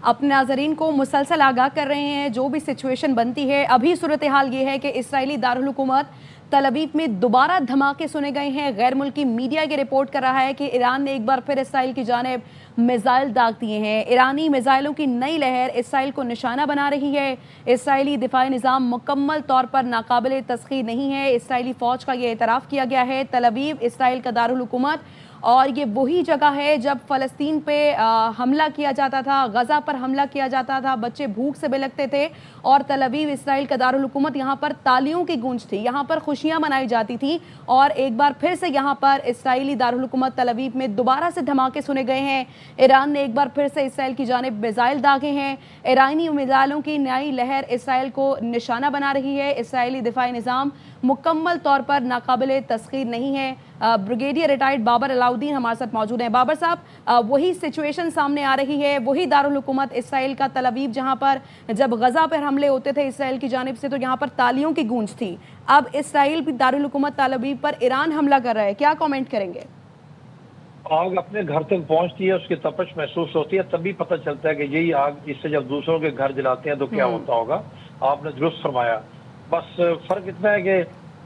اپنے ناظرین کو مسلسل آگاہ کر رہے ہیں جو بھی سچویشن بنتی ہے. ابھی صورتحال یہ ہے کہ اسرائیلی دارالحکومت تل ابیب میں دوبارہ دھماکے سنے گئے ہیں. غیر ملکی میڈیا یہ رپورٹ کر رہا ہے کہ ایران نے ایک بار پھر اسرائیل کی جانب میزائل داغ دیے ہیں. ایرانی میزائلوں کی نئی لہر اسرائیل کو نشانہ بنا رہی ہے. اسرائیلی دفاعی نظام مکمل طور پر ناقابل تسخیر نہیں ہے. اسرائیلی فوج کا یہ اعتراف کیا گیا ہے. تل ابیب اسرائیل کا دارالحکومت اور یہ وہی جگہ ہے جب فلسطین پہ حملہ کیا جاتا تھا, غزہ پر حملہ کیا جاتا تھا, بچے بھوک سے بلکتے تھے اور تل ابیب اسرائیل کا دارالحکومت, یہاں پر تالیوں کی گونج تھی, یہاں پر خوشیاں منائی جاتی تھیں. اور ایک بار پھر سے یہاں پر اسرائیلی دارالحکومت تل ابیب میں دوبارہ سے دھماکے سنے گئے ہیں. ایران نے ایک بار پھر سے اسرائیل کی جانب میزائل داغے ہیں. ایرانی میزائلوں کی نئی لہر اسرائیل کو نشانہ بنا رہی ہے. اسرائیلی دفاعی نظام مکمل طور پر ناقابل تسخیر نہیں ہے. بریگیڈیئر ریٹائرڈ بابر علاؤدین ہمارے ساتھ موجود ہیں. بابر صاحب, وہی سچویشن سامنے آ رہی ہے, وہی دارالحکومت اسرائیل کا تل ابیب, جہاں پر جب غزہ پر حملے ہوتے تھے اسرائیل کی جانب سے تو یہاں پر تالیوں کی گونج تھی. اب اسرائیل بھی دارالحکومت تل ابیب پر ایران حملہ کر رہا ہے, کیا کامنٹ کریں گے؟ آگ اپنے گھر تک پہنچتی ہے, اس کی تپش محسوس ہوتی ہے, تبھی پتہ چلتا ہے کہ یہی آگ اس سے جب دوسروں کے گھر جلاتے ہیں تو کیا ہوتا ہوگا. آپ نے درست فرمایا. بس فرق اتنا ہے کہ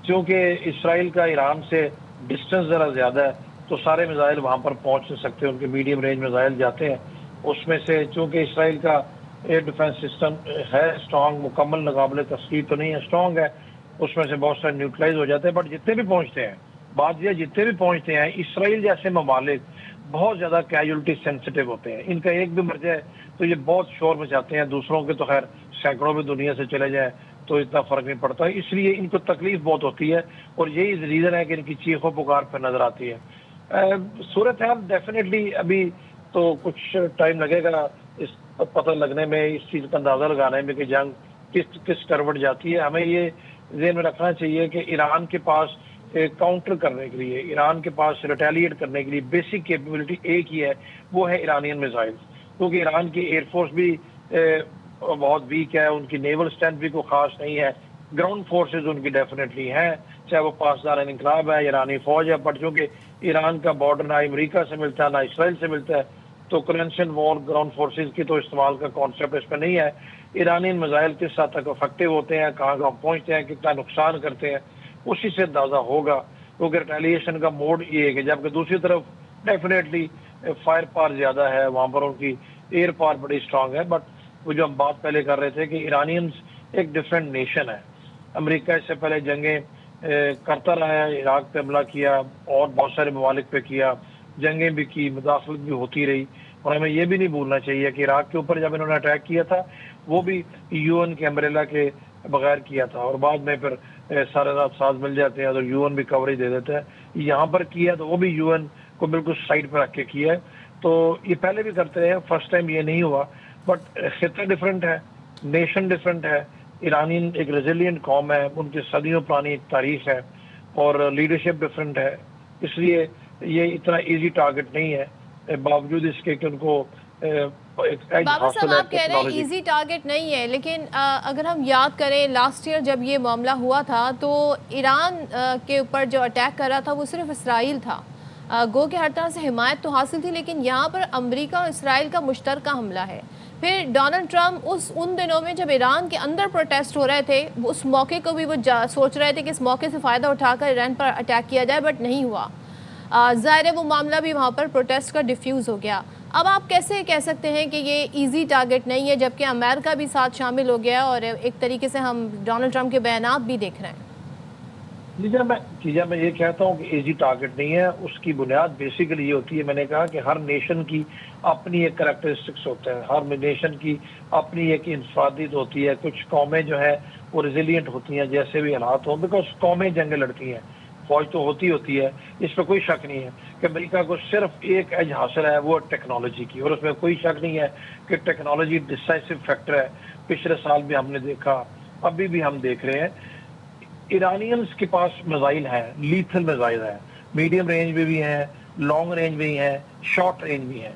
چونکہ اسرائیل کا ایران سے ڈسٹنس ذرا زیادہ ہے تو سارے میزائل وہاں پر پہنچ نہیں سکتے. ان کے میڈیم رینج میزائل جاتے ہیں. اس میں سے چونکہ اسرائیل کا ایئر ڈیفنس سسٹم ہے اسٹرانگ, مکمل ناقابل تسخیر تو نہیں ہے, اسٹرانگ ہے, اس میں سے بہت سارے نیوٹرلائز ہو جاتے ہیں. بٹ جتنے بھی پہنچتے ہیں, بات یہ جتنے بھی پہنچتے ہیں, اسرائیل جیسے ممالک بہت زیادہ کیجولٹی سینسٹیو ہوتے ہیں. ان کا ایک بھی مر جائے تو یہ بہت شور مچاتے ہیں. دوسروں کے تو خیر سینکڑوں بھی دنیا سے چلے جائیں تو اتنا فرق نہیں پڑتا. اس لیے ان کو تکلیف بہت ہوتی ہے اور یہی ریزن ہے کہ ان کی چیخ و پکار پہ نظر آتی ہے. صورتحال ڈیفینیٹلی ابھی تو کچھ ٹائم لگے گا اس پتہ لگنے میں, اس چیز کا اندازہ لگانے میں کہ جنگ کس کروٹ جاتی ہے. ہمیں یہ ذہن میں رکھنا چاہیے کہ ایران کے پاس کاؤنٹر کرنے کے لیے, ایران کے پاس ریٹیلیٹ کرنے کے لیے بیسک کیپیبلٹی ایک ہی ہے, وہ ہے ایرانین میزائل. کیونکہ ایران کی ایئر فورس بھی بہت ویک ہے, ان کی نیول اسٹرینتھ بھی کوئی خاص نہیں ہے. گراؤنڈ فورسز ان کی ڈیفینیٹلی ہیں, چاہے وہ پاسدار انقلاب ہے, ایرانی فوج ہے, بٹ چونکہ ایران کا بارڈر نہ امریکہ سے ملتا ہے نہ اسرائیل سے ملتا ہے تو کنونشن وار گراؤنڈ فورسز کی تو استعمال کا کانسیپٹ اس پہ نہیں ہے. ایرانی میزائل کس حد تک افیکٹو ہوتے ہیں, کہاں کہاں پہنچتے ہیں, کتنا نقصان کرتے ہیں, اسی سے اندازہ ہوگا. کیونکہ ریٹیلیشن کا موڈ یہ ہے کہ جبکہ دوسری طرف ڈیفینیٹلی فائر پاور زیادہ ہے, وہاں پر ان کی ایئر پاور بڑی اسٹرانگ ہے. بٹ وہ جو ہم بات پہلے کر رہے تھے کہ ایرانینز ایک ڈفرینٹ نیشن ہے. امریکہ اس سے پہلے جنگیں کرتا رہا ہے, عراق پہ حملہ کیا اور بہت سارے ممالک پہ کیا, جنگیں بھی کی, مداخلت بھی ہوتی رہی. اور ہمیں یہ بھی نہیں بھولنا چاہیے کہ عراق کے اوپر جب انہوں نے اٹیک کیا تھا وہ بھی یو این کے امبریلا کے بغیر کیا تھا, اور بعد میں پھر سارے رات ساز مل جاتے ہیں تو یو این بھی کوریج دے دیتا ہے. یہاں پر کیا تو وہ بھی یو این کو بالکل سائڈ پہ رکھ کے کیا ہے. تو یہ پہلے بھی کرتے ہیں, فرسٹ ٹائم یہ نہیں ہوا. بٹ خطہ ڈفرینٹ ہے, نیشن ڈفرینٹ ہے. ایرانین ایک ریزیلینٹ قوم ہے, ان کی صدیوں پرانی ایک تاریخ ہے, اور لیڈرشپ ڈفرینٹ ہے. اس لیے یہ اتنا ایزی ٹارگٹ نہیں ہے, باوجود اس کے کہ ان کو بابر صاحب آپ کہہ رہے ہیں ایزی ٹارگٹ نہیں ہے, لیکن اگر ہم یاد کریں لاسٹ ایئر جب یہ معاملہ ہوا تھا تو ایران کے اوپر جو اٹیک کر رہا تھا وہ صرف اسرائیل تھا. گو کہ ہر طرح سے حمایت تو حاصل تھی, لیکن یہاں پر امریکہ اور اسرائیل کا مشترکہ حملہ ہے. پھر ڈونلڈ ٹرمپ ان دنوں میں جب ایران کے اندر پروٹیسٹ ہو رہے تھے, اس موقع کو بھی وہ سوچ رہے تھے کہ اس موقع سے فائدہ اٹھا کر ایران پر اٹیک کیا جائے, بٹ نہیں ہوا. ظاہر ہے وہ معاملہ بھی وہاں پر پروٹیسٹ کا ڈیفیوز ہو گیا. اب آپ کیسے کہہ سکتے ہیں کہ یہ ایزی ٹارگٹ نہیں ہے جبکہ امریکہ بھی ساتھ شامل ہو گیا اور ایک طریقے سے ہم ڈونلڈ ٹرمپ کے بیانات بھی دیکھ رہے ہیں؟ میں یہ کہتا ہوں کہ ایزی ٹارگٹ نہیں ہے. اس کی بنیاد بیسیکلی یہ ہوتی ہے, میں نے کہا کہ ہر نیشن کی اپنی ایک کریکٹرسٹکس ہوتے ہیں, ہر نیشن کی اپنی ایک انفرادیت ہوتی ہے. کچھ قومیں جو ہے وہ ریزیلینٹ ہوتی ہیں جیسے بھی حالات ہوں, بیکاز قومیں جنگیں لڑتی ہیں, فوج تو ہوتی ہے, اس پہ کوئی شک نہیں ہے کہ امریکہ کو صرف ایک ایج حاصل ہے, وہ ٹیکنالوجی کی, اور اس میں کوئی شک نہیں ہے کہ ٹیکنالوجی ڈسائسو فیکٹر ہے. پچھلے سال بھی ہم نے دیکھا, ابھی بھی ہم دیکھ رہے ہیں. ایرانینز کے پاس میزائل ہیں, لیتھل میزائل ہیں, میڈیم رینج میں بھی ہیں, لانگ رینج بھی ہیں, شارٹ رینج بھی ہیں.